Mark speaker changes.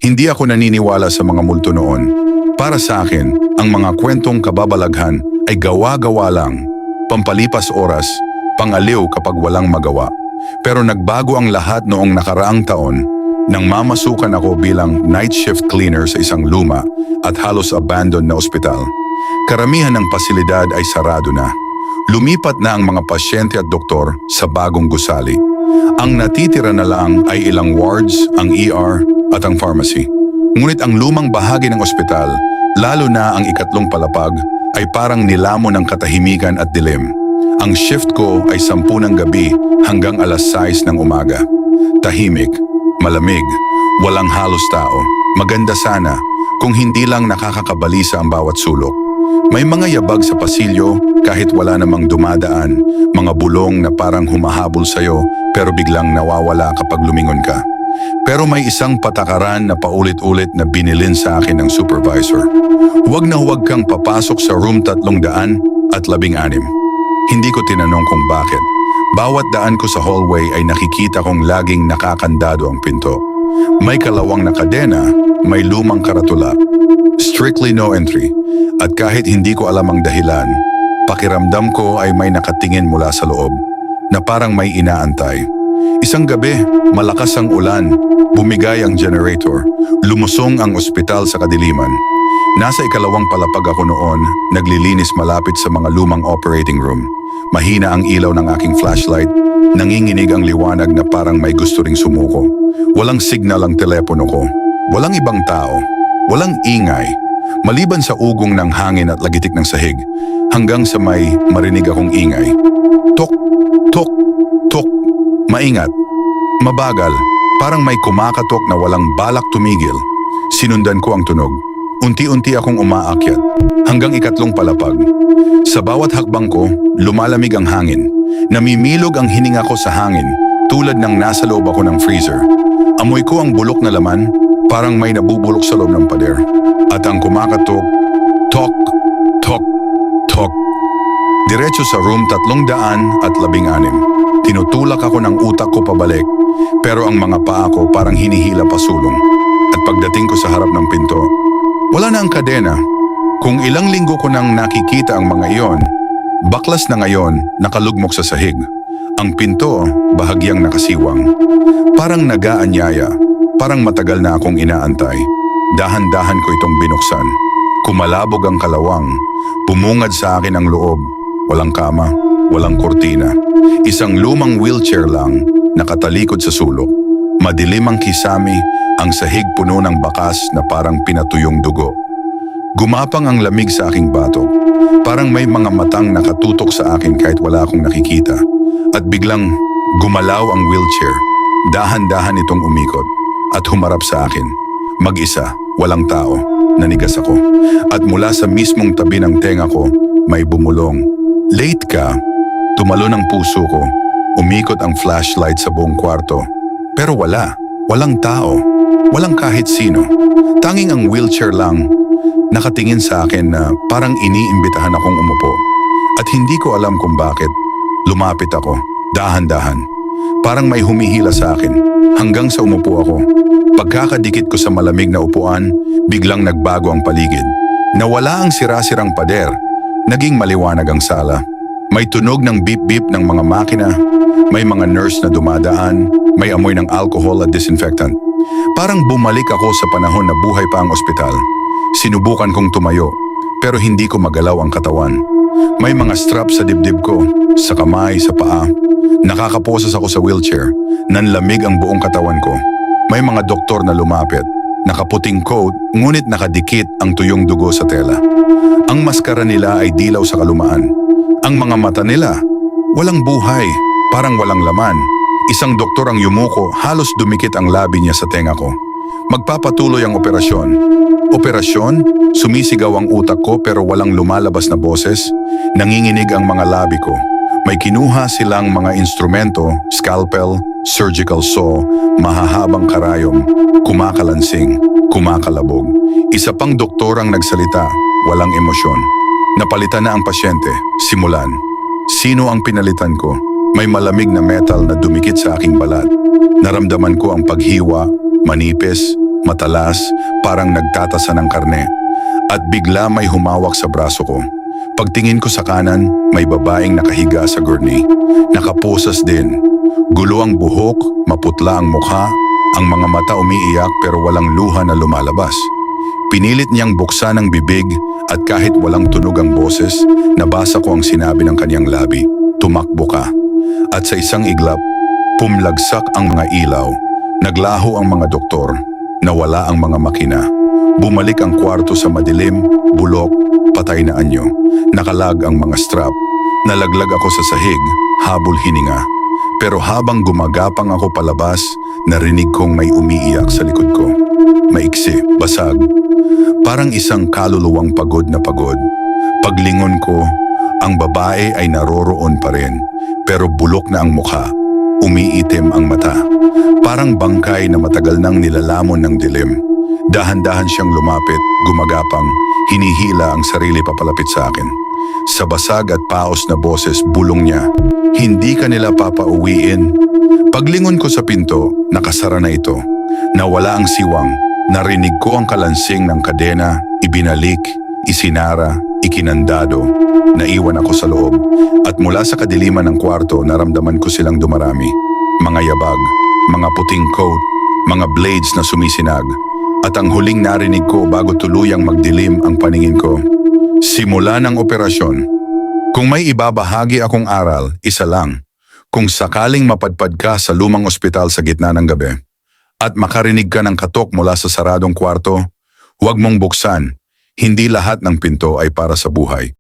Speaker 1: Hindi ako naniniwala sa mga multo noon. Para sa akin, ang mga kwentong kababalaghan ay gawa-gawa lang, pampalipas oras, pangaliw kapag walang magawa. Pero nagbago ang lahat noong nakaraang taon nang mamasukan ako bilang night shift cleaner sa isang luma at halos abandoned na ospital. Karamihan ng pasilidad ay sarado na. Lumipat na ang mga pasyente at doktor sa bagong gusali. Ang natitira na lang ay ilang wards, ang ER at ang pharmacy. Ngunit ang lumang bahagi ng ospital, lalo na ang ikatlong palapag, ay parang nilamon ng katahimikan at dilim. Ang shift ko ay 10 ng gabi hanggang 6:00 ng umaga. Tahimik, malamig, walang halos tao. Maganda sana kung hindi lang nakakakabalisa ang bawat sulok. May mga yabag sa pasilyo kahit wala namang dumadaan, mga bulong na parang humahabol sa'yo pero biglang nawawala kapag lumingon ka. Pero may isang patakaran na paulit-ulit na binilin sa akin ng supervisor. Huwag na huwag kang papasok sa room 316. Hindi ko tinanong kung bakit. Bawat daan ko sa hallway ay nakikita kong laging nakakandado ang pinto. May kalawang na kadena, may lumang karatula. Strictly no entry. At kahit hindi ko alam ang dahilan, pakiramdam ko ay may nakatingin mula sa loob na parang may inaantay. Isang gabi, malakas ang ulan, bumigay ang generator, lumusong ang ospital sa kadiliman. Nasa ikalawang palapag ako noon, naglilinis malapit sa mga lumang operating room. Mahina ang ilaw ng aking flashlight, nanginginig ang liwanag na parang may gusto ring sumuko. Walang signal ang telepono ko, walang ibang tao, walang ingay. Maliban sa ugong ng hangin at lagitik ng sahig, hanggang sa may marinig akong ingay. Tok, tok, tok. Maingat, mabagal, parang may kumakatok na walang balak tumigil. Sinundan ko ang tunog. Unti-unti akong umaakyat, hanggang ikatlong palapag. Sa bawat hakbang ko, lumalamig ang hangin. Namimilog ang hininga ko sa hangin, tulad ng nasa loob ako ng freezer. Amoy ko ang bulok na laman, parang may nabubulok sa loob ng pader. At ang kumakatok, tok, tok, tok. Diretso sa room 316. Tinutulak ako ng utak ko pabalik, pero ang mga paa ko parang hinihila pa sulong. At pagdating ko sa harap ng pinto, wala na ang kadena. Kung ilang linggo ko nang nakikita ang mga iyon, baklas na ngayon nakalugmok sa sahig. Ang pinto, bahagyang nakasiwang. Parang nag-aanyaya, parang matagal na akong inaantay. Dahan-dahan ko itong binuksan. Kumalabog ang kalawang. Bumungad sa akin ang loob. Walang kama, walang kurtina. Isang lumang wheelchair lang, nakatalikod sa sulok. Madilim ang kisame, ang sahig puno ng bakas na parang pinatuyong dugo. Gumapang ang lamig sa aking batok. Parang may mga matang nakatutok sa akin kahit wala akong nakikita. At biglang gumalaw ang wheelchair. Dahan-dahan itong umikot at humarap sa akin. Mag-isa, walang tao, nanigas ako. At mula sa mismong tabi ng tenga ko, may bumulong. Late ka. Tumalo ng puso ko. Umikot ang flashlight sa buong kwarto. Pero walang tao. Walang kahit sino. Tanging ang wheelchair lang, nakatingin sa akin na parang iniimbitahan akong umupo. At hindi ko alam kung bakit. Lumapit ako, dahan-dahan. Parang may humihila sa akin, hanggang sa umupo ako. Pagkakadikit ko sa malamig na upuan, biglang nagbago ang paligid. Nawala ang sira-sirang pader, naging maliwanag ang sala. May tunog ng beep-beep ng mga makina, may mga nurse na dumadaan, may amoy ng alcohol at disinfectant. Parang bumalik ako sa panahon na buhay pa ang ospital. Sinubukan kong tumayo, pero hindi ko magalaw ang katawan. May mga strap sa dibdib ko, sa kamay, sa paa. Nakakaposas ako sa wheelchair, nanlamig ang buong katawan ko. May mga doktor na lumapit, nakaputing coat, ngunit nakadikit ang tuyong dugo sa tela. Ang maskara nila ay dilaw sa kalumaan. Ang mga mata nila, walang buhay, parang walang laman. Isang doktor ang yumuko, halos dumikit ang labi niya sa tenga ko. Magpapatuloy ang operasyon. Operasyon? Sumisigaw ang utak ko pero walang lumalabas na boses. Nanginginig ang mga labi ko. May kinuha silang mga instrumento, scalpel, surgical saw, mahahabang karayom, kumakalansing, kumakalabog. Isa pang doktor ang nagsalita, walang emosyon. Napalitan na ang pasyente, simulan. Sino ang pinalitan ko? May malamig na metal na dumikit sa aking balat. Naramdaman ko ang paghiwa, manipis, matalas, parang nagtatasa ng karne. At bigla may humawak sa braso ko. Pagtingin ko sa kanan, may babaeng nakahiga sa gurney. Nakaposas din. Gulo ang buhok, maputla ang mukha, ang mga mata umiiyak pero walang luha na lumalabas. Pinilit niyang buksan ang bibig at kahit walang tunog ang boses, nabasa ko ang sinabi ng kanyang labi, "Tumakbo ka." At sa isang iglap, pumlagsak ang mga ilaw, naglaho ang mga doktor, nawala ang mga makina. Bumalik ang kwarto sa madilim, bulok, patay na anyo. Nakalag ang mga strap. Nalaglag ako sa sahig, habol hininga. Pero habang gumagapang ako palabas, narinig kong may umiiyak sa likod ko. Maiksi, basag. Parang isang kaluluwang pagod na pagod. Paglingon ko, ang babae ay naroroon pa rin, pero bulok na ang mukha. Umiitim ang mata. Parang bangkay na matagal nang nilalamon ng dilim. Dahan-dahan siyang lumapit, gumagapang, hinihila ang sarili papalapit sa akin. Sa basag at paos na boses, bulong niya, "Hindi ka nila papauwiin." Paglingon ko sa pinto, nakasara na ito. Nawala ang siwang. Narinig ko ang kalansing ng kadena, ibinalik, isinara, ikinandado. Naiwan ako sa loob. At mula sa kadiliman ng kwarto, naramdaman ko silang dumarami. Mga yabag, mga puting coat, mga blades na sumisinag. At ang huling narinig ko bago tuluyang magdilim ang paningin ko, simula ng operasyon. Kung may ibabahagi akong aral, isa lang. Kung sakaling mapadpad ka sa lumang ospital sa gitna ng gabi at makarinig ka ng katok mula sa saradong kwarto, huwag mong buksan. Hindi lahat ng pinto ay para sa buhay.